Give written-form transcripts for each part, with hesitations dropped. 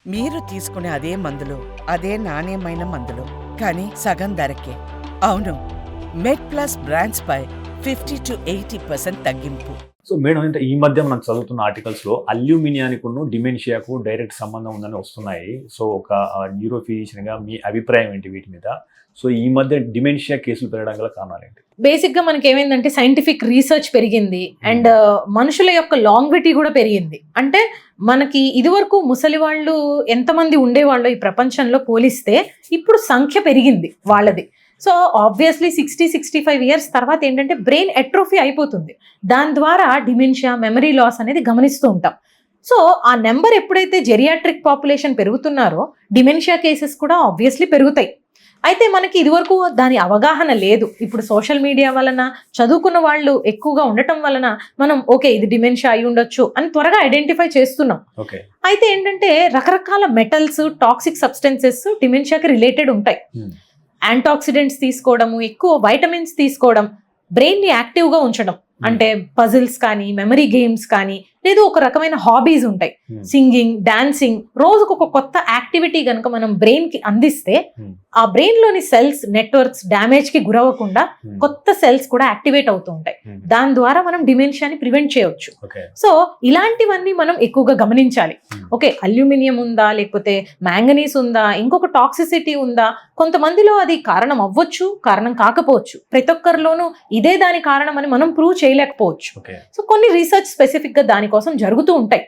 మీరు తీసుకునే అదే మందులు, అదే నాణ్యమైన మందులు, కానీ సగం ధరకే. అవును, మెడ్ ప్లస్ బ్రాండ్స్ పై 50-80% తగ్గింపు. సో మేడం, అంటే ఈ మధ్య మనం చదువుతున్న ఆర్టికల్స్లో అల్యూమినియానికి డిమెన్షియాకు డైరెక్ట్ సంబంధం ఉందని వస్తున్నాయి. సో ఒక న్యూరో ఫిజిషియన్గా మీ అభిప్రాయం ఏంటి వీటి మీద? సో ఈ మధ్య డిమెన్షియా కేసులు పెరగడం గల కారణాలు ఏంటి? బేసిక్ గా మనకి ఏమైందంటే సైంటిఫిక్ రీసెర్చ్ పెరిగింది అండ్ మనుషుల యొక్క లాంగ్విటీ కూడా పెరిగింది. అంటే మనకి ఇదివరకు ముసలి వాళ్ళు ఎంతమంది ఉండేవాళ్ళు ఈ ప్రపంచంలో పోలిస్తే ఇప్పుడు సంఖ్య పెరిగింది వాళ్ళది. సో ఆబ్వియస్లీ 60-65 ఇయర్స్ తర్వాత ఏంటంటే బ్రెయిన్ ఎట్రోఫీ అయిపోతుంది. దాని ద్వారా డిమెన్షియా, మెమరీ లాస్ అనేది గమనిస్తూ ఉంటాం. సో ఆ నెంబర్ ఎప్పుడైతే జెరియాట్రిక్ పాపులేషన్ పెరుగుతున్నారో డిమెన్షియా కేసెస్ కూడా ఆబ్వియస్లీ పెరుగుతాయి. అయితే మనకి ఇదివరకు దాని అవగాహన లేదు. ఇప్పుడు సోషల్ మీడియా వలన, చదువుకున్న వాళ్ళు ఎక్కువగా ఉండటం వలన మనం ఓకే ఇది డిమెన్షియా అయి ఉండొచ్చు అని త్వరగా ఐడెంటిఫై చేస్తున్నాం. అయితే ఏంటంటే రకరకాల మెటల్స్, టాక్సిక్ సబ్స్టెన్సెస్ డిమెన్షియాకి రిలేటెడ్ ఉంటాయి. యాంటాక్సిడెంట్స్ తీసుకోవడము, ఎక్కువ వైటమిన్స్ తీసుకోవడం, బ్రెయిన్ ని యాక్టివ్ గా ఉంచడం, అంటే పజిల్స్ కానీ, మెమరీ గేమ్స్ కానీ, లేదు ఒక రకమైన హాబీస్ ఉంటాయి, సింగింగ్, డాన్సింగ్, రోజుకు ఒక కొత్త యాక్టివిటీ కనుక మనం బ్రెయిన్ కి అందిస్తే ఆ బ్రెయిన్ లోని సెల్స్ నెట్వర్క్స్ డ్యామేజ్ కి గురవ్వకుండా కొత్త సెల్స్ కూడా యాక్టివేట్ అవుతూ ఉంటాయి. దాని ద్వారా మనం డిమెన్షియాని ప్రివెంట్ చేయొచ్చు. సో ఇలాంటివన్నీ మనం ఎక్కువగా గమనించాలి. ఓకే, అల్యూమినియం ఉందా, లేకపోతే మ్యాంగనీస్ ఉందా, ఇంకొక టాక్సిసిటీ ఉందా, కొంతమందిలో అది కారణం అవ్వచ్చు, కారణం కాకపోవచ్చు. ప్రతి ఒక్కరిలోనూ ఇదే దాని కారణం అని మనం ప్రూవ్ చేయలేకపోవచ్చు. సో కొన్ని రీసెర్చ్ స్పెసిఫిక్ గా దానికోసం జరుగుతూ ఉంటాయి.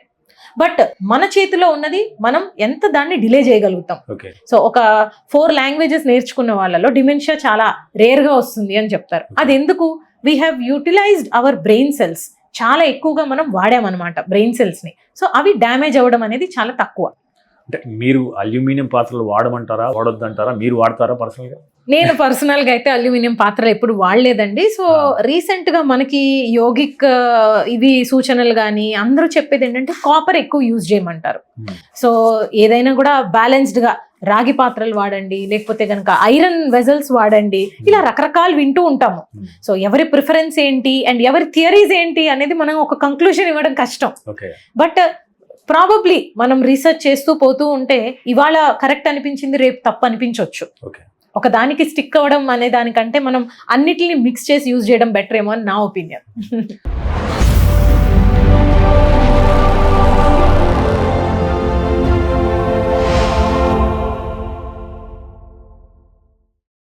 బట్ మన చేతిలో ఉన్నది మనం ఎంత దాన్ని డిలే చేయగలుగుతాం. సో ఒక 4 లాంగ్వేజెస్ నేర్చుకున్న వాళ్ళలో డిమెన్షియా చాలా రేర్ గా వస్తుంది అని చెప్తారు. అది ఎందుకు? We have utilized our brain cells. చాలా ఎక్కువగా మనం వాడామన్నమాట బ్రెయిన్ సెల్స్ ని. సో అవి డ్యామేజ్ అవ్వడం అనేది చాలా తక్కువ. అంటే మీరు అల్యూమినియం పాత్రలు వాడమంటారా, వాడొద్దంటారా? మీరు వాడతారా పర్సనల్ గా? నేను పర్సనల్ గా అయితే అల్యూమినియం పాత్రలు ఎప్పుడు వాడలేదండి. సో రీసెంట్ గా మనకి యోగిక్ ఇవి సూచనలు కానీ అందరూ చెప్పేది ఏంటంటే కాపర్ ఎక్కువ యూజ్ చేయమంటారు. సో ఏదైనా కూడా బ్యాలెన్స్డ్ గా రాగి పాత్రలు వాడండి, లేకపోతే కనుక ఐరన్ వెజల్స్ వాడండి, ఇలా రకరకాలు వింటూ ఉంటాము. సో ఎవరి ప్రిఫరెన్స్ ఏంటి అండ్ ఎవరి థియరీస్ ఏంటి అనేది మనం ఒక కంక్లూజన్ ఇవ్వడం కష్టం. బట్ ప్రాబబ్లీ మనం రీసెర్చ్ చేస్తూ పోతూ ఉంటే ఇవాళ కరెక్ట్ అనిపించింది, రేపు తప్పు అనిపించవచ్చు. ఒక దానికి స్టిక్ అవ్వడం అనే దానికంటే మనం అన్నిటిని మిక్స్ చేసి యూజ్ చేయడం బెటర్ ఏమో అని నా ఒపీనియన్.